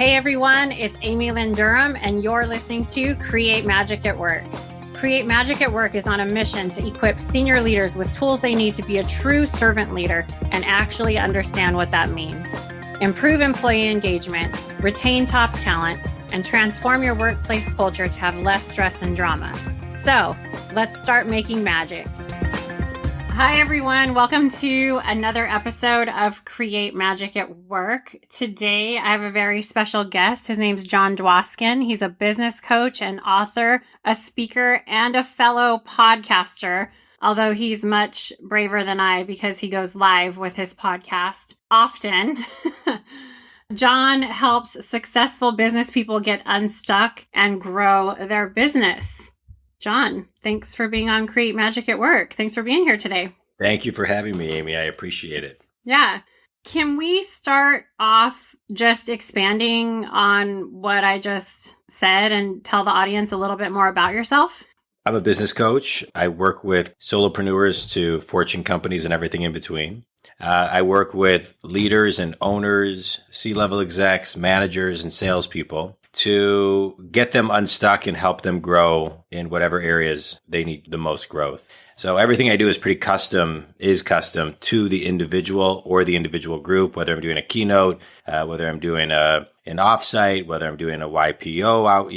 Hey everyone, it's Amy Lynn Durham, and you're listening to Create Magic at Work. Create Magic at Work is on a mission to equip senior leaders with tools they need to be a true servant leader and actually understand what that means. Improve employee engagement, retain top talent, and transform your workplace culture to have less stress and drama. So let's start making magic. Hi, everyone. Welcome to another episode of Create Magic at Work. Today, I have a very special guest. His name's Jon Dwoskin. He's a business coach and author, a speaker, and a fellow podcaster, although he's much braver than I because he goes live with his podcast often. Jon helps successful business people get unstuck and grow their business. Jon, thanks for being on Create Magic at Work. Thanks for being here today. Thank you for having me, Amy. I appreciate it. Yeah. Can we start off just expanding on what I just said and tell the audience a little bit more about yourself? I'm a business coach. I work with solopreneurs to Fortune companies and everything in between. I work with leaders and owners, C-level execs, managers, and salespeople to get them unstuck and help them grow in whatever areas they need the most growth. So everything I do is custom to the individual or the individual group, whether I'm doing a keynote, whether I'm doing an offsite, whether I'm doing a YPO out,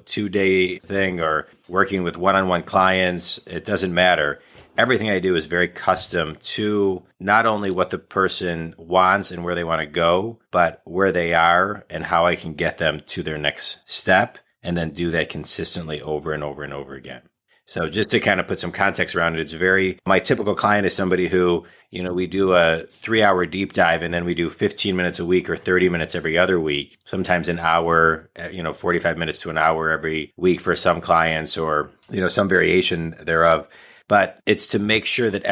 2-day thing, or working with one-on-one clients. It doesn't matter. Everything I do is very custom to not only what the person wants and where they want to go, but where they are and how I can get them to their next step, and then do that consistently over and over and over again. So just to kind of put some context around it, my typical client is somebody who, we do a 3-hour deep dive, and then we do 15 minutes a week or 30 minutes every other week, sometimes an hour, 45 minutes to an hour every week for some clients, or, some variation thereof. But it's to make sure that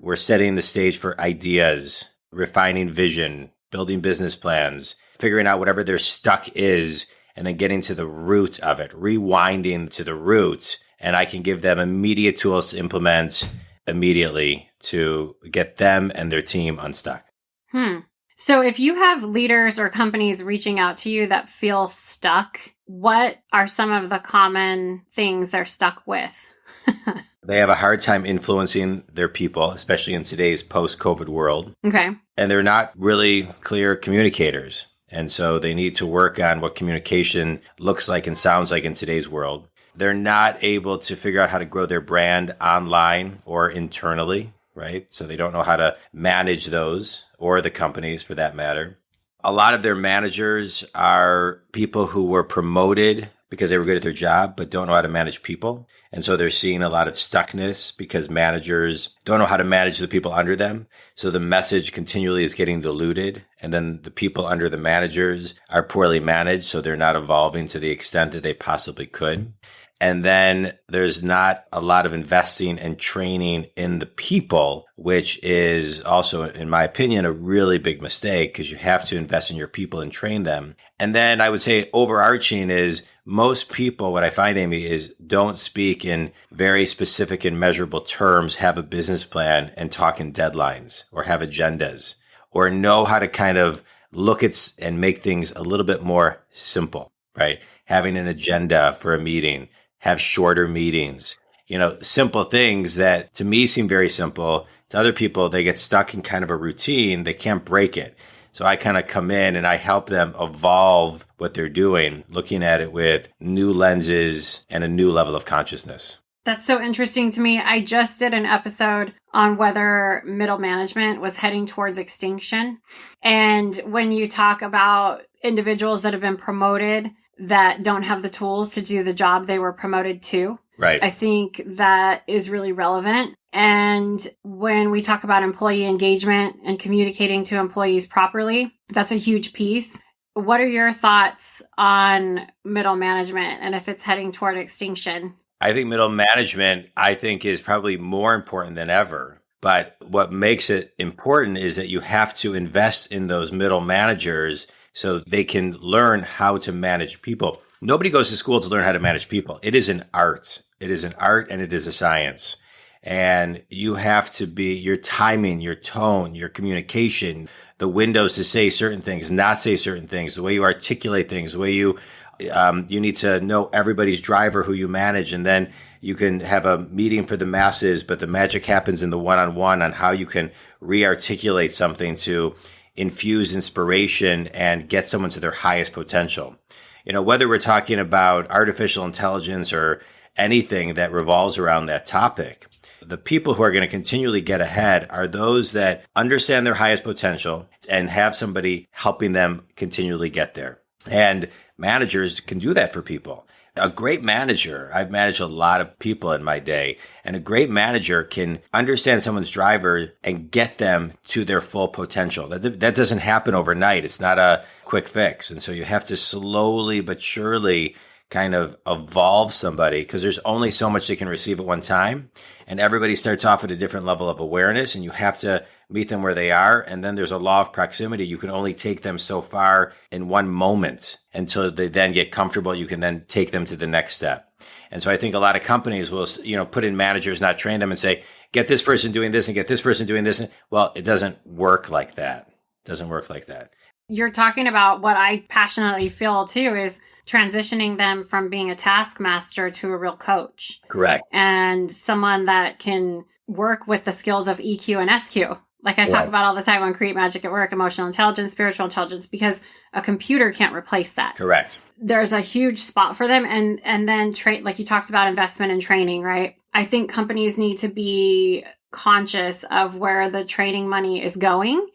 we're setting the stage for ideas, refining vision, building business plans, figuring out whatever their stuck is, and then getting to the root of it, rewinding to the roots. And I can give them immediate tools to implement immediately to get them and their team unstuck. So if you have leaders or companies reaching out to you that feel stuck, what are some of the common things they're stuck with? They have a hard time influencing their people, especially in today's post-COVID world. Okay. And they're not really clear communicators. And so they need to work on what communication looks like and sounds like in today's world. They're not able to figure out how to grow their brand online or internally, right? So they don't know how to manage those, or the companies for that matter. A lot of their managers are people who were promoted because they were good at their job, but don't know how to manage people. And so they're seeing a lot of stuckness because managers don't know how to manage the people under them. So the message continually is getting diluted. And then the people under the managers are poorly managed, so they're not evolving to the extent that they possibly could. And then there's not a lot of investing and training in the people, which is also, in my opinion, a really big mistake, because you have to invest in your people and train them. And then I would say overarching is most people, what I find, Amy, is don't speak in very specific and measurable terms, have a business plan and talk in deadlines, or have agendas, or know how to kind of look at and make things a little bit more simple, right? Having an agenda for a meeting, have shorter meetings, simple things that to me seem very simple. To other people, they get stuck in kind of a routine. They can't break it. So I kind of come in and I help them evolve what they're doing, looking at it with new lenses and a new level of consciousness. That's so interesting to me. I just did an episode on whether middle management was heading towards extinction. And when you talk about individuals that have been promoted that don't have the tools to do the job they were promoted to, right, I think that is really relevant. And when we talk about employee engagement and communicating to employees properly, that's a huge piece. What are your thoughts on middle management and if it's heading toward extinction? I think middle management, is probably more important than ever. But what makes it important is that you have to invest in those middle managers so they can learn how to manage people. Nobody goes to school to learn how to manage people. It is an art. It is an art and it is a science. And you have to be your timing, your tone, your communication, the windows to say certain things, not say certain things, the way you articulate things, the way you need to know everybody's driver who you manage. And then you can have a meeting for the masses, but the magic happens in the one-on-one on how you can re-articulate something to infuse inspiration and get someone to their highest potential. Whether we're talking about artificial intelligence or anything that revolves around that topic, the people who are going to continually get ahead are those that understand their highest potential and have somebody helping them continually get there. And managers can do that for people. A great manager, I've managed a lot of people in my day, and a great manager can understand someone's driver and get them to their full potential. That doesn't happen overnight. It's not a quick fix. And so you have to slowly but surely kind of evolve somebody, because there's only so much they can receive at one time. And everybody starts off at a different level of awareness, and you have to meet them where they are. And then there's a law of proximity. You can only take them so far in one moment until they then get comfortable. You can then take them to the next step. And so I think a lot of companies will, put in managers, not train them, and say, get this person doing this and get this person doing this. Well, it doesn't work like that. It doesn't work like that. You're talking about what I passionately feel too is transitioning them from being a taskmaster to a real coach. Correct. And someone that can work with the skills of EQ and SQ. Like I talk about all the time on Create Magic at Work, emotional intelligence, spiritual intelligence, because a computer can't replace that. Correct. There's a huge spot for them. And then like you talked about investment and training, right? I think companies need to be conscious of where the training money is going.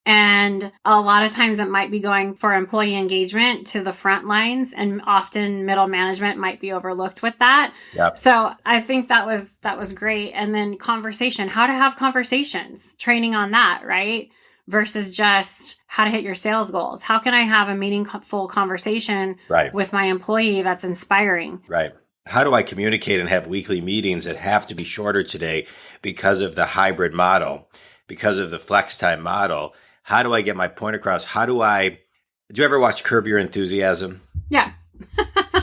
And a lot of times it might be going for employee engagement to the front lines, and often middle management might be overlooked with that. Yep. So I think that was great. And then conversation, how to have conversations, training on that, right? Versus just how to hit your sales goals. How can I have a meaningful conversation with my employee that's inspiring? Right. How do I communicate and have weekly meetings that have to be shorter today because of the hybrid model, because of the flex time model? How do I get my point across? Did you ever watch Curb Your Enthusiasm? Yeah.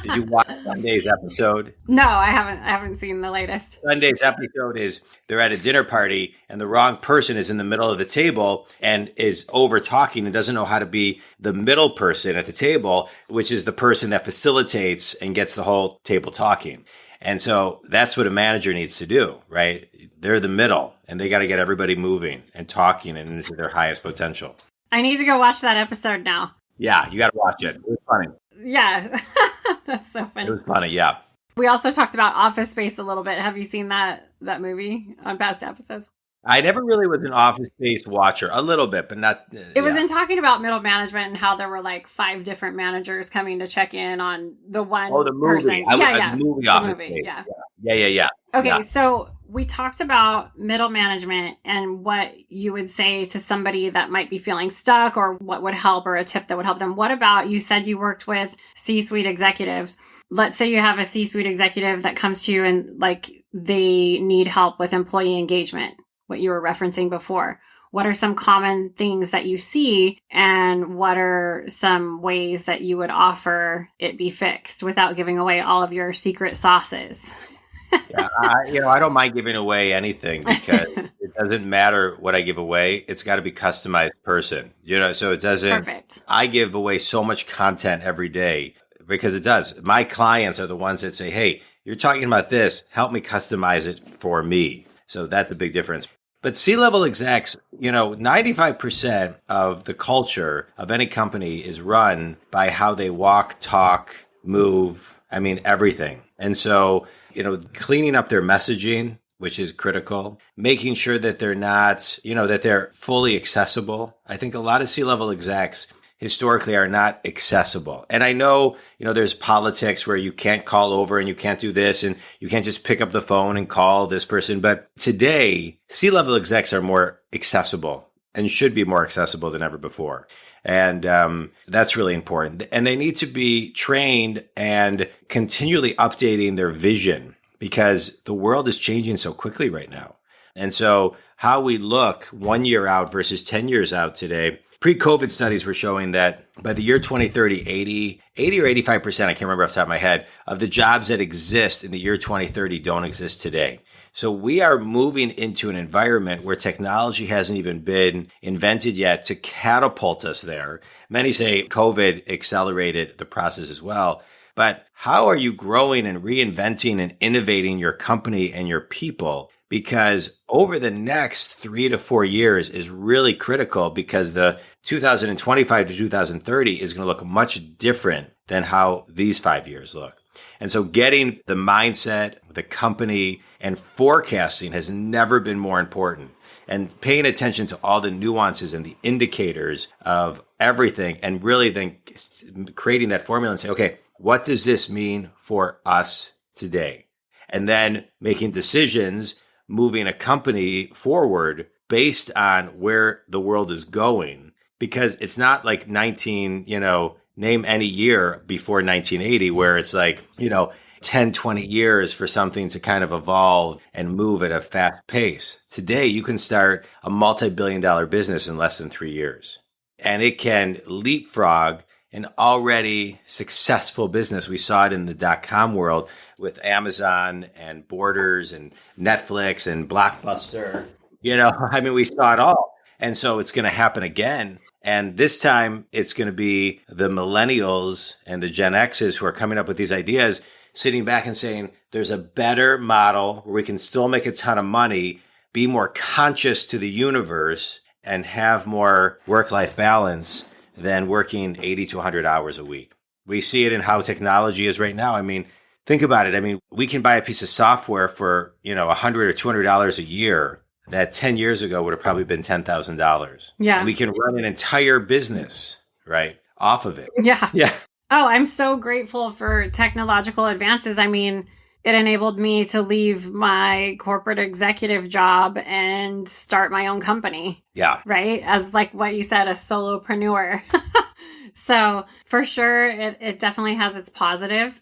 Did you watch Sunday's episode? No, I haven't seen the latest. Sunday's episode is they're at a dinner party and the wrong person is in the middle of the table and is over talking and doesn't know how to be the middle person at the table, which is the person that facilitates and gets the whole table talking. And so that's what a manager needs to do, right? They're the middle, and they got to get everybody moving and talking and into their highest potential. I need to go watch that episode now. Yeah, you got to watch it. It was funny. Yeah, that's so funny. It was funny, yeah. We also talked about Office Space a little bit. Have you seen that movie on past episodes? I never really was an Office Space watcher. A little bit, but not... It was in talking about middle management and how there were like 5 different managers coming to check in on the one the movie. person. The movie Office Space. Yeah. Okay, so we talked about middle management and what you would say to somebody that might be feeling stuck or what would help or a tip that would help them. What about, you said you worked with C-suite executives. Let's say you have a C-suite executive that comes to you and like they need help with employee engagement, what you were referencing before. What are some common things that you see, and what are some ways that you would offer it be fixed without giving away all of your secret sauces? Yeah, I don't mind giving away anything because it doesn't matter what I give away. It's got to be customized person, so it doesn't. Perfect. I give away so much content every day because it does. My clients are the ones that say, hey, you're talking about this. Help me customize it for me. So that's a big difference. But C-level execs, 95% of the culture of any company is run by how they walk, talk, move, everything. And so, cleaning up their messaging, which is critical, making sure that they're not, that they're fully accessible. I think a lot of C-level execs historically are not accessible. And I know, there's politics where you can't call over and you can't do this and you can't just pick up the phone and call this person. But today, C-level execs are more accessible and should be more accessible than ever before. And that's really important. And they need to be trained and continually updating their vision because the world is changing so quickly right now. And so how we look 1 year out versus 10 years out today pre-COVID studies were showing that by the year 2030, 80 or 85%, I can't remember off the top of my head, of the jobs that exist in the year 2030 don't exist today. So we are moving into an environment where technology hasn't even been invented yet to catapult us there. Many say COVID accelerated the process as well. But how are you growing and reinventing and innovating your company and your people? Because over the next 3 to 4 years is really critical, because the 2025 to 2030 is going to look much different than how these 5 years look. And so getting the mindset, the company, and forecasting has never been more important. And paying attention to all the nuances and the indicators of everything, and really then creating that formula and say, okay, what does this mean for us today? And then making decisions, moving a company forward based on where the world is going. Because it's not like name any year before 1980 where it's like, 10, 20 years for something to kind of evolve and move at a fast pace. Today, you can start a multi-billion-dollar business in less than 3 years. And it can leapfrog an already successful business. We saw it in the .com world with Amazon and Borders and Netflix and Blockbuster. We saw it all. And so it's going to happen again. And this time it's going to be the millennials and the Gen X's who are coming up with these ideas, sitting back and saying, there's a better model where we can still make a ton of money, be more conscious to the universe, and have more work-life balance than working 80 to 100 hours a week. We see it in how technology is right now. Think about it. We can buy a piece of software for, $100 or $200 a year that 10 years ago would have probably been $10,000. Yeah. And we can run an entire business, right, off of it. Yeah. Yeah. Oh, I'm so grateful for technological advances. It enabled me to leave my corporate executive job and start my own company. Yeah. Right? As like what you said, a solopreneur. So for sure, it definitely has its positives.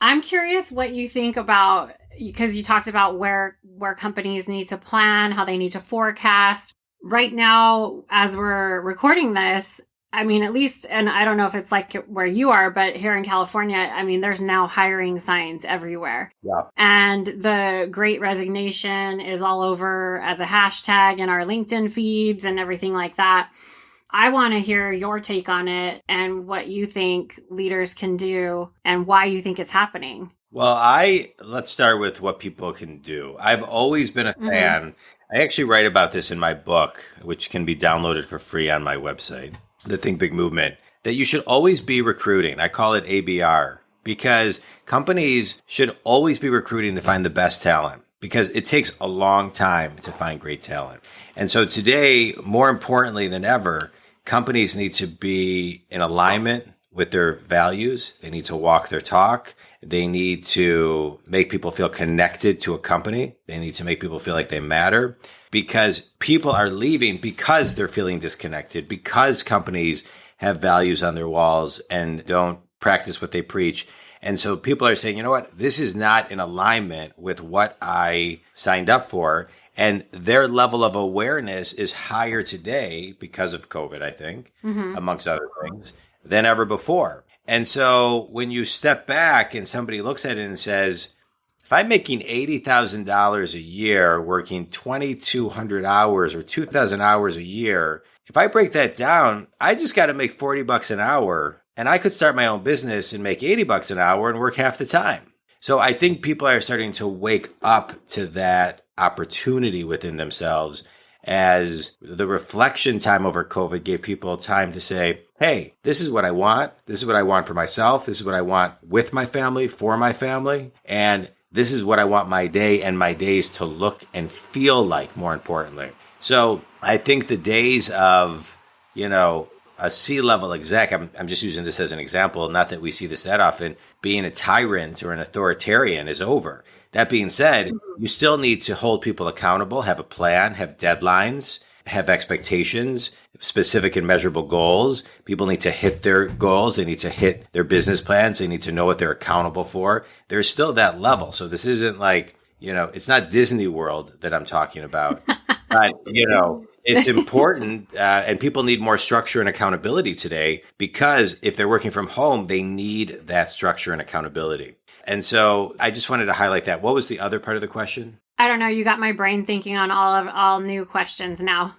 I'm curious what you think about, because you talked about where companies need to plan, how they need to forecast. Right now, as we're recording this, at least, and I don't know if it's like where you are, but here in California, there's now hiring signs everywhere. Yeah. And the Great Resignation is all over as a hashtag in our LinkedIn feeds and everything like that. I want to hear your take on it and what you think leaders can do and why you think it's happening. Well, let's start with what people can do. I've always been a fan. Mm-hmm. I actually write about this in my book, which can be downloaded for free on my website, The Think Big Movement, that you should always be recruiting. I call it ABR, because companies should always be recruiting to find the best talent, because it takes a long time to find great talent. And so today, more importantly than ever, companies need to be in alignment with their values. They need to walk their talk. They need to make people feel connected to a company. They need to make people feel like they matter, because people are leaving because they're feeling disconnected, because companies have values on their walls and don't practice what they preach. And so people are saying, you know what, this is not in alignment with what I signed up for. And their level of awareness is higher today because of COVID, I think, amongst other things, than ever before. And so when you step back and somebody looks at it and says, if I'm making $80,000 a year, working 2,200 hours or 2,000 hours a year, if I break that down, I just got to make $40 an hour, and I could start my own business and make $80 an hour and work half the time. So I think people are starting to wake up to that opportunity within themselves, as the reflection time over COVID gave people time to say, hey, this is what I want. This is what I want for myself. This is what I want with my family, for my family. And this is what I want my day and my days to look and feel like, more importantly. So I think the days of, a C-level exec, I'm just using this as an example, not that we see this that often, being a tyrant or an authoritarian is over. That being said, you still need to hold people accountable, have a plan, have deadlines, have expectations, specific and measurable goals. People need to hit their goals. They need to hit their business plans. They need to know what they're accountable for. There's still that level. So this isn't like it's not Disney World that I'm talking about. But, it's important, and people need more structure and accountability today, because if they're working from home, they need that structure and accountability. And so I just wanted to highlight that. What was the other part of the question? I don't know. You got my brain thinking on all new questions now.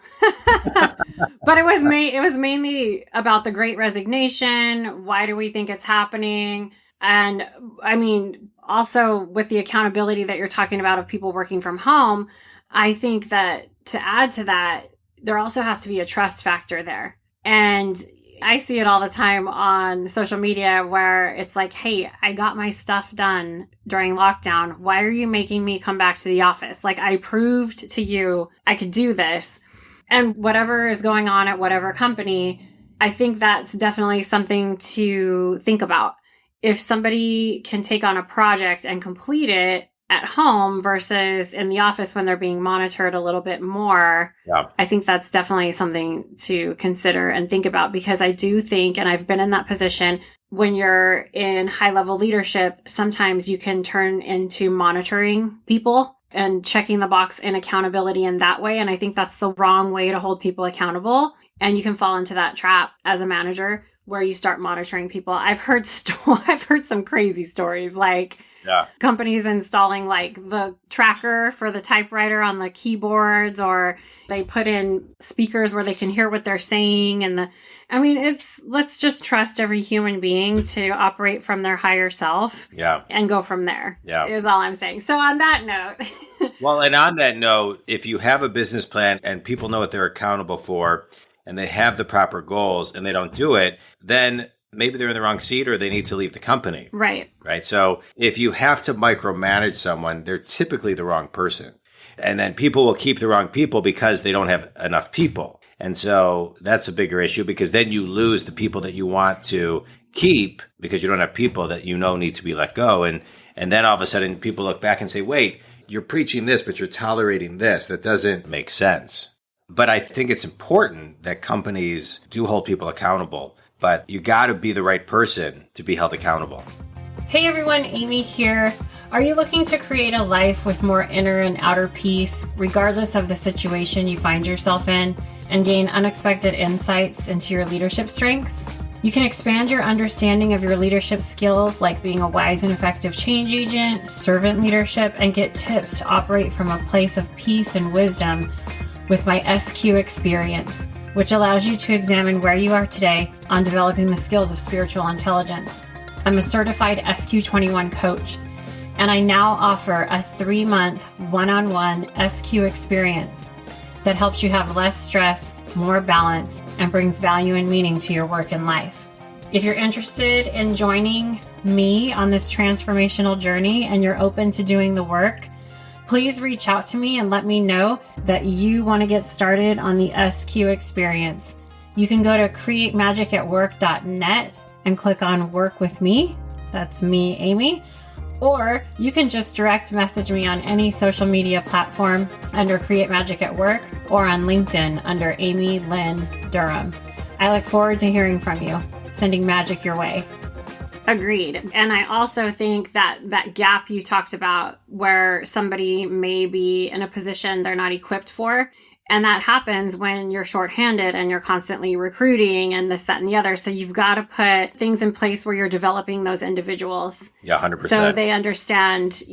But it was mainly about the Great Resignation. Why do we think it's happening? And I mean, also with the accountability that you're talking about of people working from home, I think that to add to that, there also has to be a trust factor there. And I see it all the time on social media where it's like, hey, I got my stuff done during lockdown. Why are you making me come back to the office? Like, I proved to you I could do this. And whatever is going on at whatever company, I think that's definitely something to think about. If somebody can take on a project and complete it at home versus in the office when they're being monitored a little bit more, I think that's definitely something to consider and think about, because I do think, and I've been in that position, when you're in high level leadership, sometimes you can turn into monitoring people and checking the box in accountability in that way. And I think that's the wrong way to hold people accountable. And you can fall into that trap as a manager where you start monitoring people. I've heard some crazy stories, like companies installing like the tracker for the typewriter on the keyboards, or they put in speakers where they can hear what they're saying. And let's just trust every human being to operate from their higher self and go from there is all I'm saying. So on that note. Well, and on that note, if you have a business plan and people know what they're accountable for and they have the proper goals and they don't do it, then maybe they're in the wrong seat or they need to leave the company. Right. So if you have to micromanage someone, they're typically the wrong person. And then people will keep the wrong people because they don't have enough people. And so that's a bigger issue, because then you lose the people that you want to keep because you don't have people that need to be let go. And then all of a sudden people look back and say, wait, you're preaching this, but you're tolerating this. That doesn't make sense. But I think it's important that companies do hold people accountable, but you got to be the right person to be held accountable. Hey everyone, Amy here. Are you looking to create a life with more inner and outer peace, regardless of the situation you find yourself in, and gain unexpected insights into your leadership strengths? You can expand your understanding of your leadership skills, like being a wise and effective change agent, servant leadership, and get tips to operate from a place of peace and wisdom with my SQ experience, which allows you to examine where you are today on developing the skills of spiritual intelligence. I'm a certified SQ21 coach, and I now offer a 3-month one-on-one SQ experience that helps you have less stress, more balance, and brings value and meaning to your work and life. If you're interested in joining me on this transformational journey and you're open to doing the work, please reach out to me and let me know that you want to get started on the SQ experience. You can go to createmagicatwork.net and click on Work with Me. That's me, Amy. Or you can just direct message me on any social media platform under Create Magic at Work, or on LinkedIn under Amy Lynn Durham. I look forward to hearing from you, sending magic your way. Agreed. And I also think that that gap you talked about, where somebody may be in a position they're not equipped for, and that happens when you're shorthanded and you're constantly recruiting and this, that, and the other. So you've got to put things in place where you're developing those individuals. Yeah, 100%. So they understand,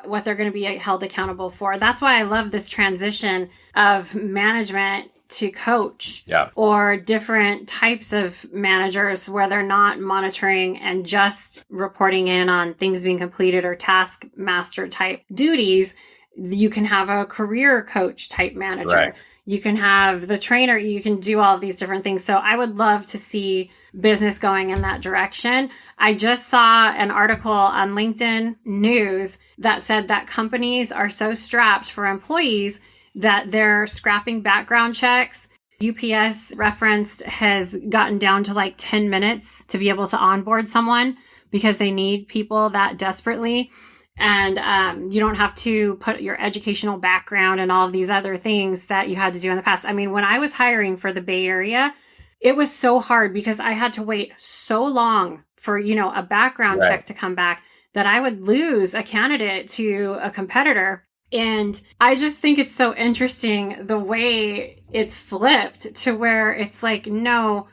what they're going to be held accountable for. That's why I love this transition of management to coach, or different types of managers where they're not monitoring and just reporting in on things being completed or taskmaster type duties. You can have a career coach type manager. Right. You can have the trainer. You can do all of these different things. So I would love to see business going in that direction. I just saw an article on LinkedIn News that said that companies are so strapped for employees that they're scrapping background checks. UPS referenced has gotten down to like 10 minutes to be able to onboard someone because they need people that desperately. And you don't have to put your educational background and all of these other things that you had to do in the past. I mean, when I was hiring for the Bay Area, it was so hard because I had to wait so long for, a background check to come back. that I would lose a candidate to a competitor. And I just think it's so interesting the way it's flipped to where it's like, no,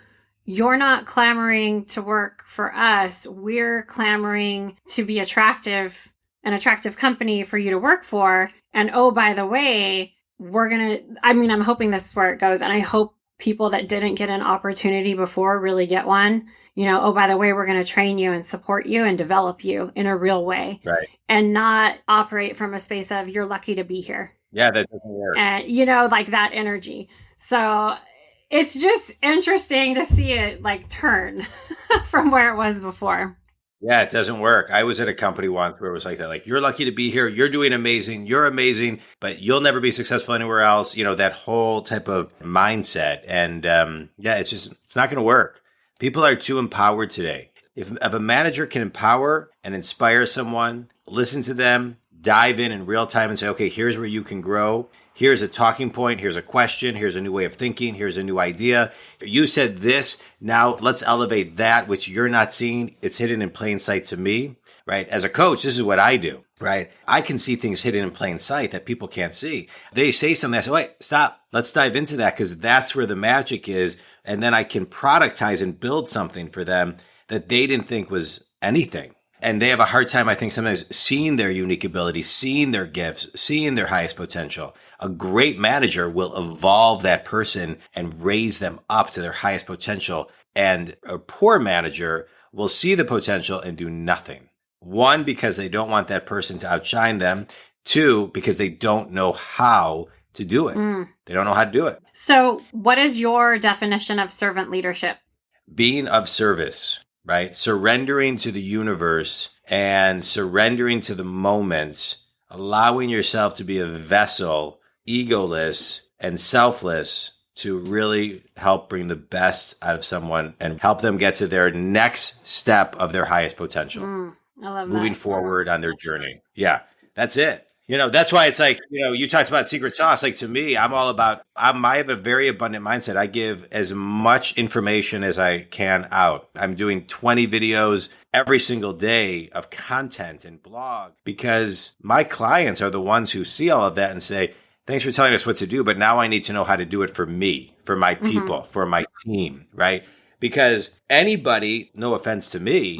you're not clamoring to work for us. We're clamoring to be an attractive company for you to work for. And oh, by the way, I'm hoping this is where it goes. And I hope people that didn't get an opportunity before really get one. Oh, by the way, we're going to train you and support you and develop you in a real way. Right. And not operate from a space of you're lucky to be here. Yeah, that doesn't work. And, like that energy. So it's just interesting to see it like turn from where it was before. Yeah, it doesn't work. I was at a company once where it was like that. Like, you're lucky to be here. You're doing amazing. You're amazing, but you'll never be successful anywhere else. That whole type of mindset. And it's not going to work. People are too empowered today. If a manager can empower and inspire someone, listen to them, dive in real time and say, okay, here's where you can grow. Here's a talking point. Here's a question. Here's a new way of thinking. Here's a new idea. You said this. Now let's elevate that, which you're not seeing. It's hidden in plain sight to me, right? As a coach, this is what I do, right? I can see things hidden in plain sight that people can't see. They say something. I say, wait, stop. Let's dive into that because that's where the magic is. And then I can productize and build something for them that they didn't think was anything. And they have a hard time, I think, sometimes seeing their unique ability, seeing their gifts, seeing their highest potential. A great manager will evolve that person and raise them up to their highest potential. And a poor manager will see the potential and do nothing. One, because they don't want that person to outshine them. Two, because they don't know how to do it. They don't know how to do it. So what is your definition of servant leadership? Being of service. Right? Surrendering to the universe and surrendering to the moments, allowing yourself to be a vessel, egoless and selfless to really help bring the best out of someone and help them get to their next step of their highest potential. I love that. Moving forward on their journey. Yeah, that's it. That's why it's like, you talked about secret sauce. Like to me, I have a very abundant mindset. I give as much information as I can out. I'm doing 20 videos every single day of content and blog because my clients are the ones who see all of that and say, thanks for telling us what to do, but now I need to know how to do it for me, for my people, for my team, right? Because anybody, no offense to me,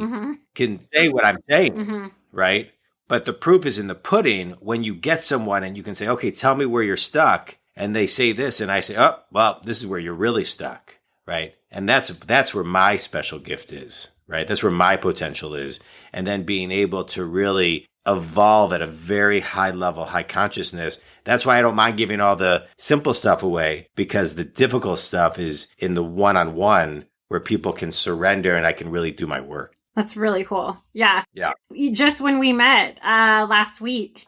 can say what I'm saying, right? But the proof is in the pudding when you get someone and you can say, okay, tell me where you're stuck. And they say this and I say, oh, well, this is where you're really stuck, right? And that's where my special gift is, right? That's where my potential is. And then being able to really evolve at a very high level, high consciousness. That's why I don't mind giving all the simple stuff away because the difficult stuff is in the one-on-one where people can surrender and I can really do my work. That's really cool. Yeah. Yeah. Just when we met last week,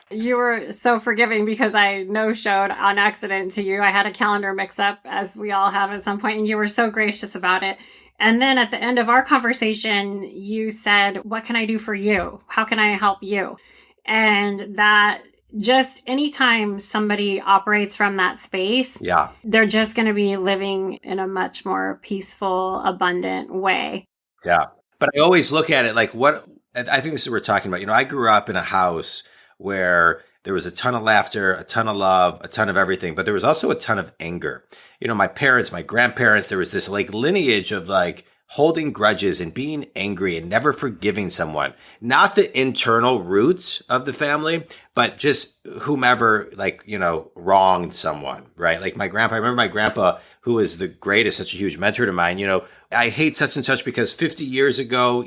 you were so forgiving because I no-showed on accident to you. I had a calendar mix-up, as we all have at some point, and you were so gracious about it. And then at the end of our conversation, you said, what can I do for you? How can I help you? And that just anytime somebody operates from that space, they're just going to be living in a much more peaceful, abundant way. Yeah. But I always look at it like I think this is what we're talking about. I grew up in a house where there was a ton of laughter, a ton of love, a ton of everything, but there was also a ton of anger. My parents, my grandparents, there was this like lineage of like holding grudges and being angry and never forgiving someone. Not the internal roots of the family, but just whomever wronged someone, right? Like I remember my grandpa, who was the greatest, such a huge mentor to mine, I hate such and such because 50 years ago,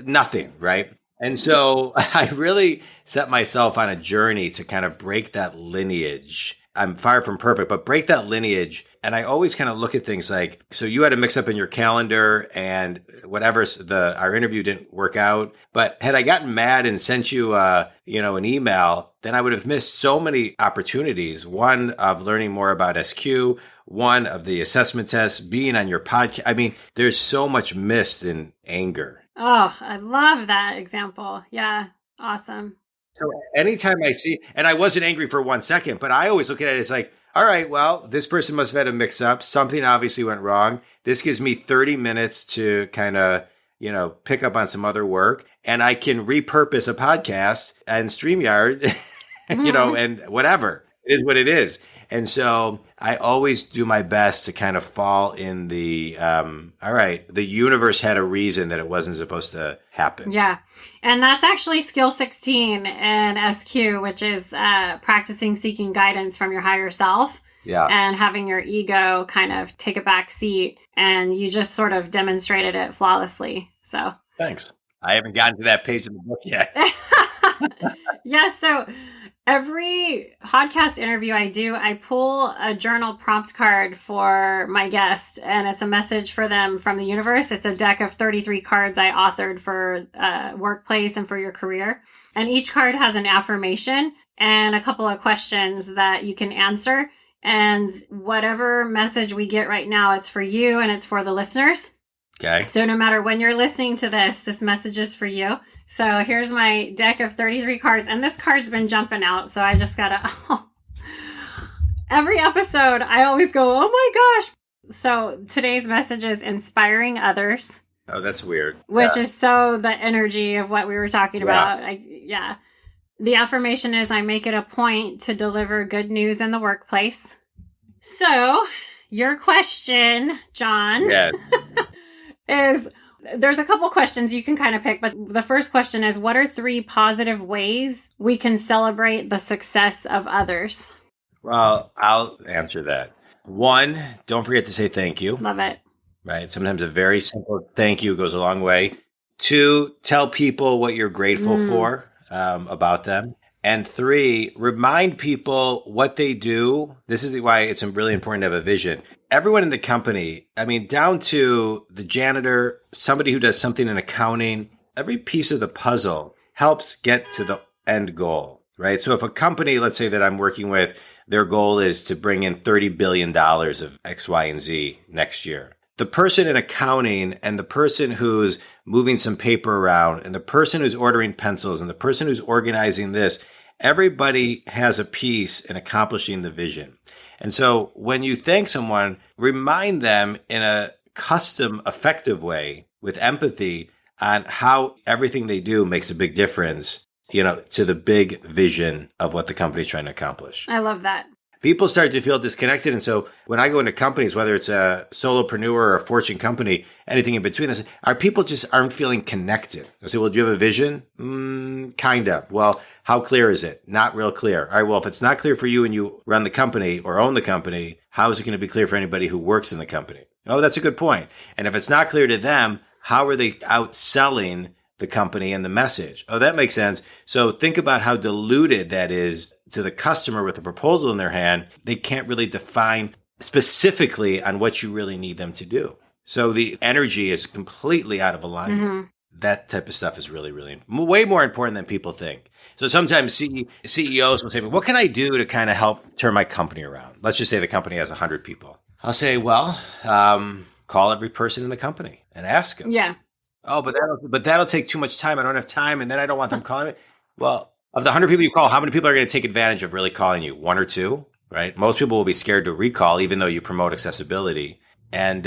nothing, right? And so I really set myself on a journey to kind of break that lineage. I'm far from perfect, but break that lineage. And I always kind of look at things like, so you had a mix up in your calendar and whatever, our interview didn't work out. But had I gotten mad and sent you, an email, then I would have missed so many opportunities. One of learning more about SQ, one of the assessment tests, being on your podcast. I mean, there's so much missed in anger. Oh, I love that example. Yeah. Awesome. So anytime I see, and I wasn't angry for 1 second, but I always look at it as like, all right, well, this person must have had a mix up. Something obviously went wrong. This gives me 30 minutes to kind of, pick up on some other work, and I can repurpose a podcast and StreamYard, and whatever. It is what it is. And so I always do my best to kind of fall in the, all right, the universe had a reason that it wasn't supposed to happen. Yeah. And that's actually skill 16 in SQ, which is practicing seeking guidance from your higher self. Yeah. And having your ego kind of take a back seat. And you just sort of demonstrated it flawlessly. So thanks. I haven't gotten to that page in the book yet. Yeah. So every podcast interview I do, I pull a journal prompt card for my guest, and it's a message for them from the universe. It's a deck of 33 cards I authored for workplace and for your career. And each card has an affirmation and a couple of questions that you can answer. And whatever message we get right now, it's for you and it's for the listeners. Okay. So no matter when you're listening to this message is for you. So here's my deck of 33 cards. And this card's been jumping out. So I just every episode, I always go, oh my gosh. So today's message is inspiring others. Oh, that's weird. Which is so the energy of what we were talking about. The affirmation is, I make it a point to deliver good news in the workplace. So your question, Jon, yes. is there's a couple questions you can kind of pick, but the first question is, what are 3 positive ways we can celebrate the success of others? Well, I'll answer that. 1, don't forget to say thank you. Love it. Right? Sometimes a very simple thank you goes a long way. 2, tell people what you're grateful for about them. And 3, remind people what they do. This is why it's really important to have a vision. Everyone in the company, down to the janitor, somebody who does something in accounting, every piece of the puzzle helps get to the end goal, right? So if a company, let's say that I'm working with, their goal is to bring in $30 billion of X, Y, and Z next year. The person in accounting and the person who's moving some paper around and the person who's ordering pencils and the person who's organizing this, everybody has a piece in accomplishing the vision. And so when you thank someone, remind them in a custom, effective way with empathy on how everything they do makes a big difference, to the big vision of what the company's trying to accomplish. I love that. People start to feel disconnected. And so when I go into companies, whether it's a solopreneur or a fortune company, anything in between, our people just aren't feeling connected. I say, well, do you have a vision? Kind of. Well, how clear is it? Not real clear. All right, well, if it's not clear for you and you run the company or own the company, how is it going to be clear for anybody who works in the company? Oh, that's a good point. And if it's not clear to them, how are they outselling the company and the message? Oh, that makes sense. So think about how diluted that is to the customer with a proposal in their hand. They can't really define specifically on what you really need them to do. So the energy is completely out of alignment. Mm-hmm. That type of stuff is really, really way more important than people think. So sometimes CEOs will say, what can I do to kind of help turn my company around? Let's just say the company has 100 people. I'll say, well, call every person in the company and ask them. Yeah. Oh, but that'll take too much time. I don't have time. And then I don't want them calling me. Well, of the 100 people you call, how many people are going to take advantage of really calling you? 1 or 2, right? Most people will be scared to recall, even though you promote accessibility. And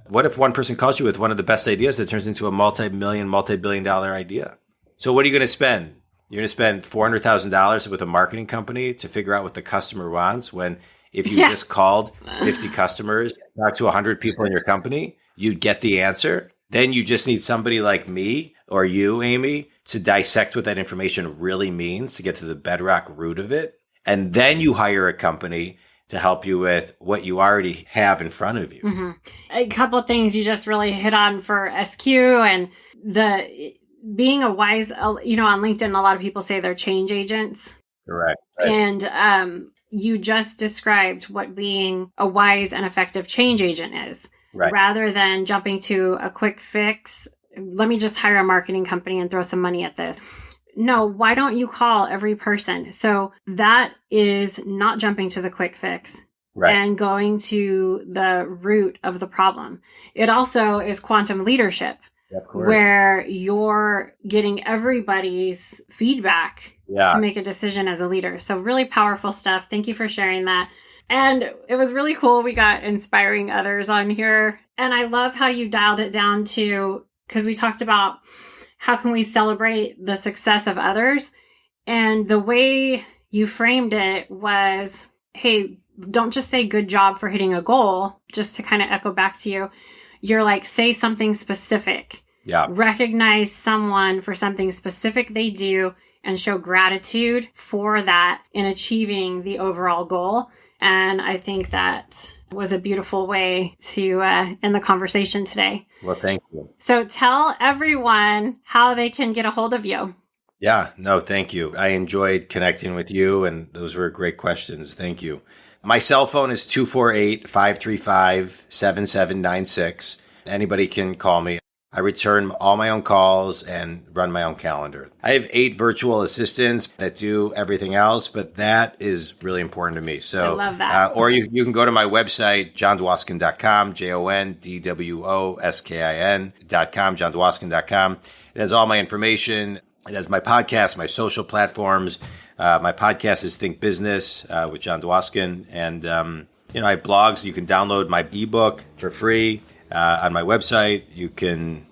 what if one person calls you with one of the best ideas that turns into a multi-billion-dollar idea? So what are you going to spend? You're going to spend $400,000 with a marketing company to figure out what the customer wants, when if you just called 50 customers, talked to 100 people in your company, you'd get the answer. Then you just need somebody like me or you, Amy, to dissect what that information really means to get to the bedrock root of it. And then you hire a company to help you with what you already have in front of you. Mm-hmm. A couple of things you just really hit on for SQ and the being a wise, on LinkedIn, a lot of people say they're change agents. Correct. Right. And you just described what being a wise and effective change agent is. Right. Rather than jumping to a quick fix, let me just hire a marketing company and throw some money at this. No, why don't you call every person? So that is not jumping to the quick fix and going to the root of the problem. It also is quantum leadership, where you're getting everybody's feedback to make a decision as a leader. So really powerful stuff. Thank you for sharing that. And it was really cool. We got inspiring others on here. And I love how you dialed it down to because we talked about how can we celebrate the success of others. And the way you framed it was, hey, don't just say good job for hitting a goal, just to kind of echo back to you. You're like, say something specific. Yeah. Recognize someone for something specific they do and show gratitude for that in achieving the overall goal. And I think that was a beautiful way to end the conversation today. Well, thank you. So tell everyone how they can get a hold of you. Yeah, no, thank you. I enjoyed connecting with you, and those were great questions. Thank you. My cell phone is 248-535-7796. Anybody can call me. I return all my own calls and run my own calendar. I have 8 virtual assistants that do everything else, but that is really important to me. So, I love that. Or you can go to my website, jondwoskin.com, JONDWOSKIN.com, jondwoskin.com. It has all my information. It has my podcast, my social platforms. My podcast is Think Business with Jon Dwoskin. And, I have blogs. You can download my ebook for free. On my website, you can,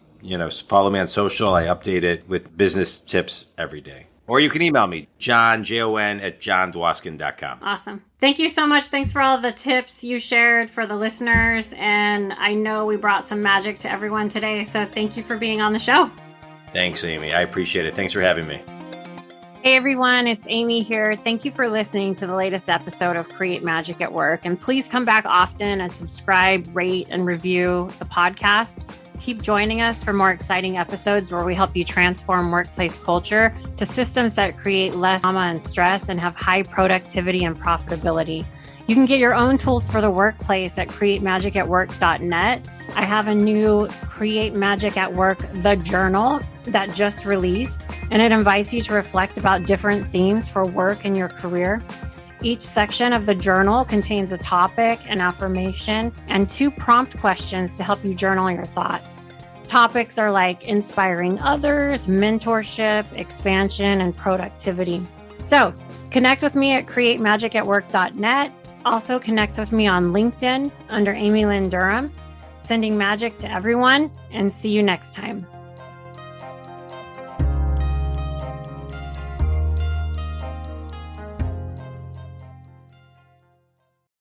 follow me on social. I update it with business tips every day. Or you can email me, Jon, Jon, at jondwoskin.com. Awesome. Thank you so much. Thanks for all the tips you shared for the listeners. And I know we brought some magic to everyone today. So thank you for being on the show. Thanks, Amy. I appreciate it. Thanks for having me. Hey everyone, it's Amy here. Thank you for listening to the latest episode of Create Magic at Work. And please come back often and subscribe, rate, and review the podcast. Keep joining us for more exciting episodes where we help you transform workplace culture to systems that create less drama and stress and have high productivity and profitability. You can get your own tools for the workplace at createmagicatwork.net. I have a new Create Magic at Work, the journal that just released, and it invites you to reflect about different themes for work and your career. Each section of the journal contains a topic, an affirmation, and 2 prompt questions to help you journal your thoughts. Topics are like inspiring others, mentorship, expansion, and productivity. So connect with me at createmagicatwork.net. Also connect with me on LinkedIn under Amy Lynn Durham. Sending magic to everyone, and see you next time.